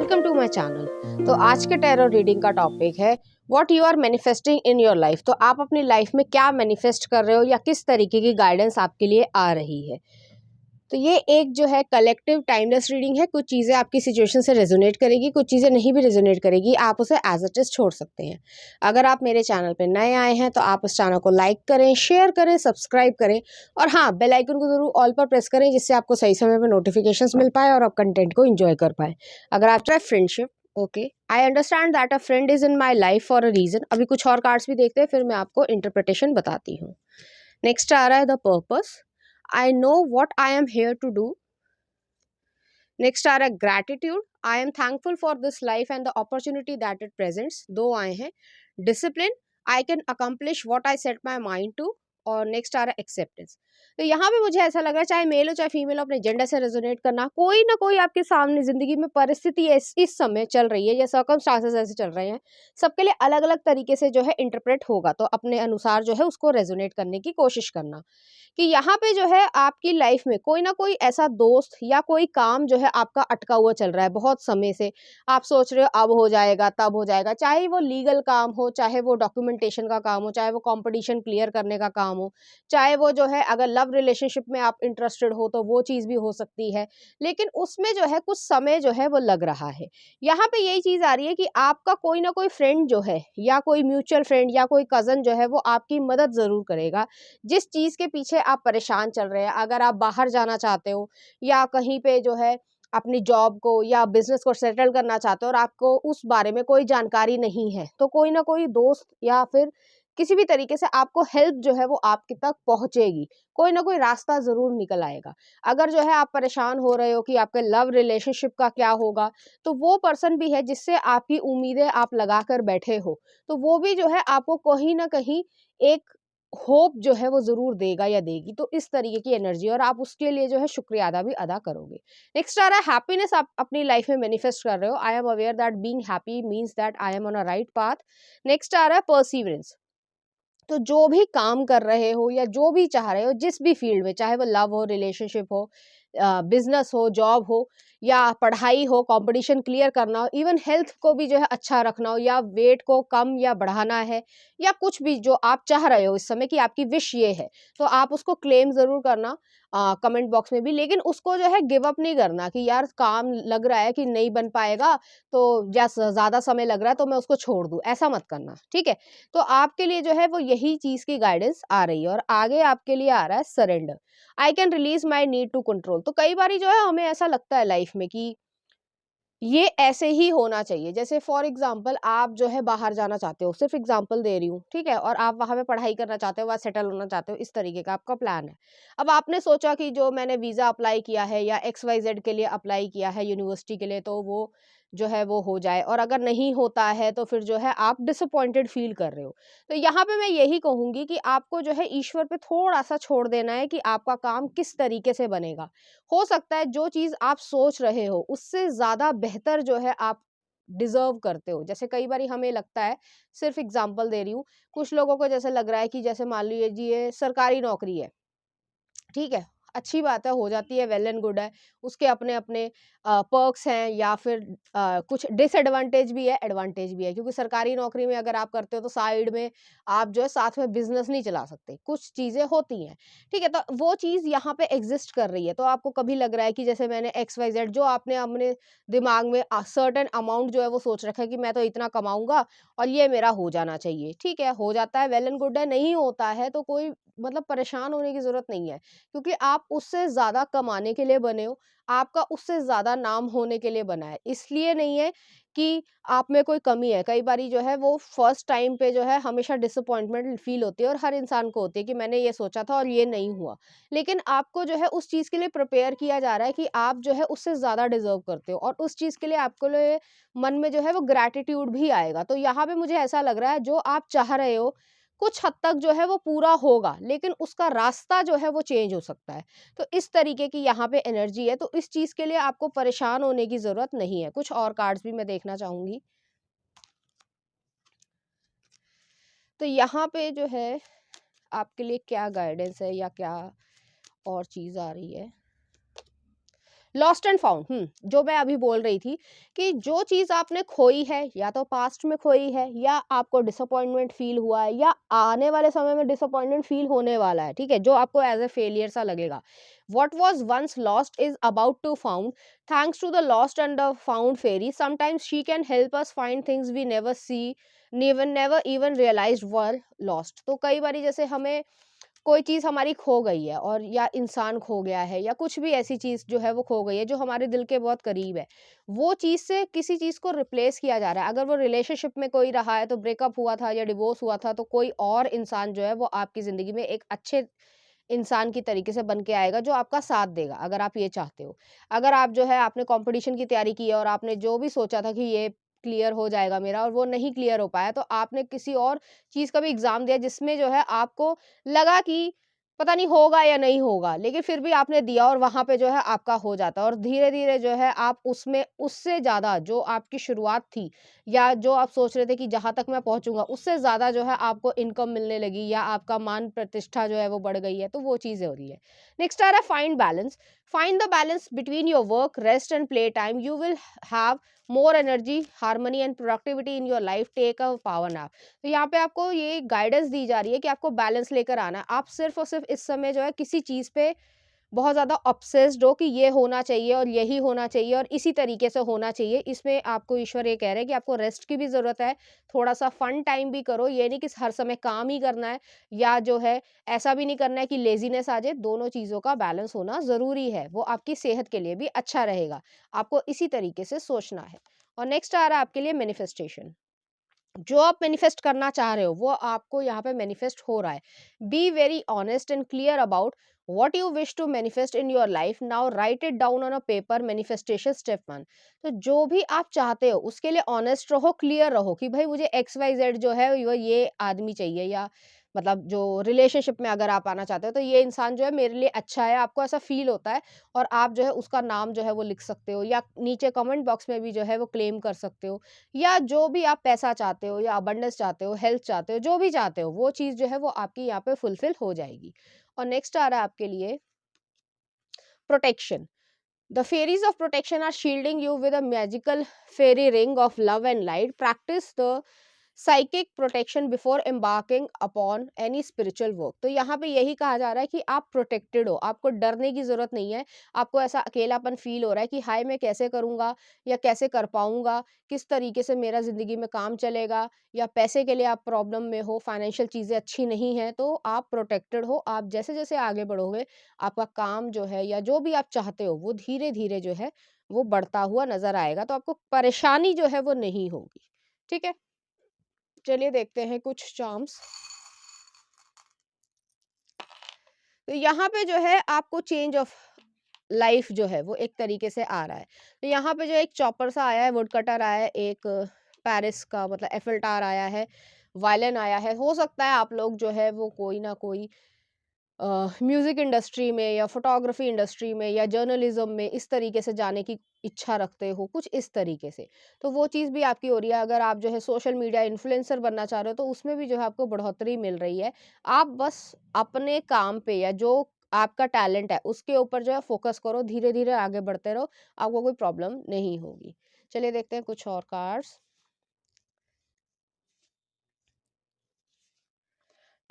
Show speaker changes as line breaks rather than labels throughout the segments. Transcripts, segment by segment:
Welcome to my channel. तो आज के टैरो रीडिंग का टॉपिक है what you are manifesting in your life. तो आप अपनी लाइफ में क्या मैनिफेस्ट कर रहे हो या किस तरीके की गाइडेंस आपके लिए आ रही है। तो ये एक जो है कलेक्टिव टाइमलेस रीडिंग है। कुछ चीज़ें आपकी सिचुएशन से रेजोनेट करेगी, कुछ चीज़ें नहीं भी रेजोनेट करेगी, आप उसे एज इट इज छोड़ सकते हैं। अगर आप मेरे चैनल पे नए आए हैं तो आप इस चैनल को लाइक करें, शेयर करें, सब्सक्राइब करें और हाँ, बेल आइकन को जरूर ऑल पर प्रेस करें जिससे आपको सही समय पर नोटिफिकेशंस मिल पाए और आप कंटेंट को एंजॉय कर पाए। अगर आप चाहे friendship, okay, I understand that a friend is in my life for a reason. अभी कुछ और कार्ड्स भी देखते हैं, फिर मैं आपको इंटरप्रिटेशन बताती हूँ। नेक्स्ट आ रहा है the purpose, I know what I am here to do. Next आ रहा है gratitude, I am thankful for this life and the opportunity that it presents. दो आए हैं। Discipline, I can accomplish what I set my mind to. और next आ रहा है एक्सेप्टेंस। तो यहाँ पे मुझे ऐसा लग रहा है, चाहे मेल हो चाहे फीमेल हो, अपने जेंडर से रेजोनेट करना। कोई ना कोई आपके सामने जिंदगी में परिस्थिति इस समय चल रही है या सर्कमस्टांसेस ऐसे चल रहे हैं, सबके लिए अलग अलग तरीके से जो है इंटरप्रेट होगा। तो अपने अनुसार जो है उसको रेजोनेट करने की कोशिश करना कि यहाँ पे जो है आपकी लाइफ में कोई ना कोई ऐसा दोस्त या कोई काम जो है आपका अटका हुआ चल रहा है बहुत समय से। आप सोच रहे हो अब हो जाएगा, तब हो जाएगा, चाहे वो लीगल काम हो, चाहे वो डॉक्यूमेंटेशन का काम हो, चाहे वो कंपटीशन क्लियर करने का काम हो, चाहे वो जो है अगर लव रिलेशनशिप में आप इंटरेस्टेड हो तो वो चीज़ भी हो सकती है। लेकिन उसमें जो है कुछ समय जो है वो लग रहा है। यहाँ पे यही चीज़ आ रही है कि आपका कोई ना कोई फ्रेंड जो है या कोई म्यूचुअल फ्रेंड या कोई कज़न जो है वो आपकी मदद ज़रूर करेगा। जिस चीज़ के पीछे आप परेशान चल रहे हैं, अगर आप बाहर जाना चाहते हो या कहीं पे जो है अपनी जॉब को या बिजनेस को सेटल करना चाहते हो और आपको उस बारे में कोई जानकारी नहीं है, तो कोई ना कोई दोस्त या फिर किसी भी तरीके से आपको हेल्प जो है वो आपके तक पहुंचेगी। कोई ना कोई रास्ता जरूर निकल आएगा। अगर जो है आप परेशान हो रहे हो कि आपके लव रिलेशनशिप का क्या होगा, तो वो पर्सन भी है जिससे आपकी उम्मीदें आप लगा कर बैठे हो, तो वो भी जो है आपको कहीं ना कहीं एक होप जो है वो ज़रूर देगा या देगी। तो इस तरीके की एनर्जी और आप उसके लिए जो है शुक्रिया अदा भी अदा करोगे। नेक्स्ट आ रहा है हैप्पीनेस, आप अपनी लाइफ में मैनिफेस्ट कर रहे हो। I am aware that being happy means that I am on a right path. Next आ रहा है परसिवरेंस। तो जो भी काम कर रहे हो या जो भी चाह रहे हो, जिस भी फील्ड में, चाहे वो लव हो, रिलेशनशिप हो, बिजनेस हो, जॉब हो या पढ़ाई हो, कंपटीशन क्लियर करना हो, इवन हेल्थ को भी जो है अच्छा रखना हो या वेट को कम या बढ़ाना है या कुछ भी जो आप चाह रहे हो इस समय की आपकी विश ये है, तो आप उसको क्लेम ज़रूर करना कमेंट बॉक्स में भी। लेकिन उसको जो है गिव अप नहीं करना कि यार काम लग रहा है कि नहीं बन पाएगा, तो या ज़्यादा समय लग रहा है तो मैं उसको छोड़ दूँ, ऐसा मत करना, ठीक है। तो आपके लिए जो है वो यही चीज़ की गाइडेंस आ रही है। और आगे आपके लिए आ रहा है surrender, I can release my need to control. तो कई बारी जो है हमें ऐसा लगता है लाइफ में कि ये ऐसे ही होना चाहिए। जैसे फॉर एग्जाम्पल आप जो है बाहर जाना चाहते हो, सिर्फ एग्जाम्पल दे रही हूँ, ठीक है, और आप वहाँ पे पढ़ाई करना चाहते हो, वहाँ सेटल होना चाहते हो, इस तरीके का आपका प्लान है। अब आपने सोचा कि जो मैंने वीज़ा अप्लाई किया है या XYZ के लिए अप्लाई किया है यूनिवर्सिटी के लिए, तो वो जो है वो हो जाए, और अगर नहीं होता है तो फिर जो है आप डिसअपॉइंटेड फील कर रहे हो। तो यहाँ पे मैं यही कहूँगी कि आपको जो है ईश्वर पे थोड़ा सा छोड़ देना है कि आपका काम किस तरीके से बनेगा। हो सकता है जो चीज़ आप सोच रहे हो उससे ज़्यादा बेहतर जो है आप डिज़र्व करते हो। जैसे कई बारी हमें लगता है, सिर्फ़ एग्ज़ाम्पल दे रही हूँ, कुछ लोगों को जैसे लग रहा है कि जैसे मान लीजिए सरकारी नौकरी है, ठीक है, अच्छी बात है, हो जाती है, वेल एंड गुड है। उसके अपने-अपने पर्क्स हैं या फिर कुछ डिसएडवांटेज भी है, एडवांटेज भी है, क्योंकि सरकारी नौकरी में अगर आप करते हो तो साइड में आप जो है साथ में बिज़नेस नहीं चला सकते, कुछ चीज़ें होती हैं, ठीक है? तो वो चीज़ यहाँ पे एग्ज़िस्ट कर रही है। तो आपको कभी लग रहा है कि जैसे मैंने XYZ जो आपने अपने दिमाग में सर्टेन अमाउंट जो है वो सोच रखा है कि मैं तो इतना कमाऊँगा और ये मेरा हो जाना चाहिए, ठीक है, हो जाता है, वेल एंड गुड है, नहीं होता है तो कोई मतलब परेशान होने की ज़रूरत नहीं है। क्योंकि आप उससे ज़्यादा कमाने के लिए बने हो, आपका उससे ज़्यादा नाम होने के लिए बना है। इसलिए नहीं है कि आप में कोई कमी है। कई बारी जो है वो फर्स्ट टाइम पे जो है हमेशा डिसअपॉइंटमेंट फ़ील होती है और हर इंसान को होती है कि मैंने ये सोचा था और ये नहीं हुआ। लेकिन आपको जो है उस चीज़ के लिए प्रिपेयर किया जा रहा है कि आप जो है उससे ज़्यादा डिज़र्व करते हो, और उस चीज़ के लिए आपको लिए मन में जो है वो ग्रैटिट्यूड भी आएगा। तो यहाँ पे मुझे ऐसा लग रहा है जो आप चाह रहे हो कुछ हद तक जो है वो पूरा होगा, लेकिन उसका रास्ता जो है वो चेंज हो सकता है। तो इस तरीके की यहाँ पे एनर्जी है, तो इस चीज़ के लिए आपको परेशान होने की ज़रूरत नहीं है। कुछ और कार्ड्स भी मैं देखना चाहूँगी। तो यहाँ पे जो है आपके लिए क्या गाइडेंस है या क्या और चीज़ आ रही है। लॉस्ट एंड फाउंड, जो मैं अभी बोल रही थी कि जो चीज़ आपने खोई है या तो पास्ट में खोई है या आपको डिसअपॉइंटमेंट फील हुआ है या आने वाले समय में डिसअपॉइंटमेंट फील होने वाला है, ठीक है, जो आपको एज ए फेलियर सा लगेगा। What was once lost is about to found, thanks to the lost and the found fairy sometimes she can help us find things we never see, never even realised were lost. तो कई बारी जैसे हमें कोई चीज़ हमारी खो गई है और या इंसान खो गया है या कुछ भी ऐसी चीज़ जो है वो खो गई है जो हमारे दिल के बहुत करीब है, वो चीज़ से किसी चीज़ को रिप्लेस किया जा रहा है। अगर वो रिलेशनशिप में कोई रहा है तो ब्रेकअप हुआ था या डिवोर्स हुआ था, तो कोई और इंसान जो है वो आपकी ज़िंदगी में एक अच्छे इंसान की तरीके से बन के आएगा जो आपका साथ देगा, अगर आप ये चाहते हो। अगर आप जो है आपने कंपटीशन की तैयारी की है और आपने जो भी सोचा था कि ये क्लियर हो जाएगा मेरा और वो नहीं क्लियर हो पाया, तो आपने किसी और चीज़ का भी एग्ज़ाम दिया जिसमें जो है आपको लगा कि पता नहीं होगा या नहीं होगा, लेकिन फिर भी आपने दिया और वहाँ पे जो है आपका हो जाता है और धीरे-धीरे जो है आप उसमें उससे ज़्यादा जो आपकी शुरुआत थी या जो आप सोच रहे थे कि जहाँ तक मैं पहुँचूँगा, उससे ज़्यादा जो है आपको इनकम मिलने लगी या आपका मान प्रतिष्ठा जो है वो बढ़ गई है, तो वो चीज़ें हो रही है। नेक्स्ट आ रहा है find balance. Find the balance between your work, rest and play time. You will have more energy, harmony and productivity in your life. Take a power nap. तो यहाँ पे आपको ये गाइडेंस दी जा रही है कि आपको बैलेंस लेकर आना है। आप सिर्फ़ और सिर्फ़ इस समय जो है किसी चीज़ पे बहुत ज़्यादा ऑब्सेस्ड हो कि ये होना चाहिए और यही होना चाहिए और इसी तरीके से होना चाहिए। इसमें आपको ईश्वर ये कह रहे हैं कि आपको रेस्ट की भी ज़रूरत है, थोड़ा-सा फन टाइम भी करो। ये नहीं कि हर समय काम ही करना है या जो है ऐसा भी नहीं करना है कि लेज़ीनेस आ जाए। दोनों चीज़ों का बैलेंस होना ज़रूरी है, वो आपकी सेहत के लिए भी अच्छा रहेगा। आपको इसी तरीके से सोचना है। और नेक्स्ट आ रहा है आपके लिए मैनिफेस्टेशन। जो आप मैनिफेस्ट करना चाह रहे हो वो आपको यहाँ पे मैनिफेस्ट हो रहा है। Be very honest and clear about what you wish to manifest in your life. Now write it down on a paper. Manifestation step 1। तो जो भी आप चाहते हो उसके लिए ऑनेस्ट रहो, क्लियर रहो कि भाई मुझे XYZ जो है वो ये आदमी चाहिए, या मतलब जो रिलेशनशिप में अगर आप आना चाहते हो तो ये इंसान जो है मेरे लिए अच्छा है, आपको ऐसा फील होता है और आप जो है उसका नाम जो है वो लिख सकते हो या नीचे कमेंट बॉक्स में भी जो है वो क्लेम कर सकते हो। या जो भी आप पैसा चाहते हो या अबंडेंस चाहते हो, हेल्थ चाहते हो, जो भी चाहते हो, वो चीज़ जो है वो आपकी यहाँ पे फुलफिल हो जाएगी। और नेक्स्ट आ रहा है आपके लिए protection. The fairies of protection are shielding you with a magical fairy ring of love and light. Practice the psychic protection before embarking upon any spiritual work. तो यहाँ पे यही कहा जा रहा है कि आप प्रोटेक्टेड हो, आपको डरने की ज़रूरत नहीं है। आपको ऐसा अकेलापन फील हो रहा है कि हाय मैं कैसे करूँगा या कैसे कर पाऊँगा, किस तरीके से मेरा ज़िंदगी में काम चलेगा, या पैसे के लिए आप प्रॉब्लम में हो, फाइनेंशियल चीज़ें अच्छी नहीं हैं, तो आप प्रोटेक्टेड हो। आप जैसे-जैसे आगे बढ़ोगे आपका काम जो है या जो भी आप चाहते हो वो धीरे-धीरे जो है वो बढ़ता हुआ नज़र आएगा, तो आपको परेशानी जो है वो नहीं होगी। ठीक है? चलिए देखते हैं कुछ चार्म्स। तो यहाँ पे जो है आपको चेंज ऑफ लाइफ जो है वो एक तरीके से आ रहा है। तो यहाँ पे जो एक चॉपर सा आया है, वुड कटर आया है, एक पेरिस का मतलब एफिल टावर आया है, वायलिन आया है। हो सकता है आप लोग जो है वो कोई ना कोई म्यूज़िक इंडस्ट्री में या फ़ोटोग्राफ़ी इंडस्ट्री में या जर्नलिज़्म में इस तरीके से जाने की इच्छा रखते हो, कुछ इस तरीके से। तो वो चीज़ भी आपकी हो रही है। अगर आप जो है सोशल मीडिया इन्फ्लुएंसर बनना चाह रहे हो, तो उसमें भी जो है आपको बढ़ोतरी मिल रही है। आप बस अपने काम पे या जो आपका टैलेंट है, उसके ऊपर जो है फ़ोकस करो, धीरे-धीरे आगे बढ़ते रहो, आपको कोई प्रॉब्लम नहीं होगी। चलिए देखते हैं कुछ और कार्ड्स।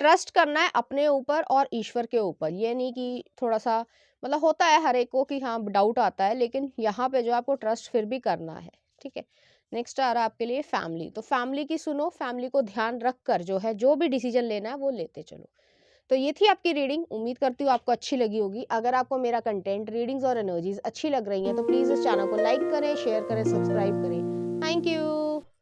ट्रस्ट करना है अपने ऊपर और ईश्वर के ऊपर। ये नहीं कि थोड़ा-सा मतलब होता है हर एक को कि हाँ, डाउट आता है, लेकिन यहाँ पे जो है आपको ट्रस्ट फिर भी करना है, ठीक है? नेक्स्ट आ रहा है आपके लिए फैमिली। तो फैमिली की सुनो, फैमिली को ध्यान रख कर जो है, जो भी डिसीज़न लेना है वो लेते चलो। तो ये थी आपकी रीडिंग, उम्मीद करती हूँ आपको अच्छी लगी होगी। अगर आपको मेरा कंटेंट, रीडिंग्स और एनर्जीज़ अच्छी लग रही हैं, तो प्लीज़ इस चैनल को लाइक करें, शेयर करें, सब्सक्राइब करें। Thank you.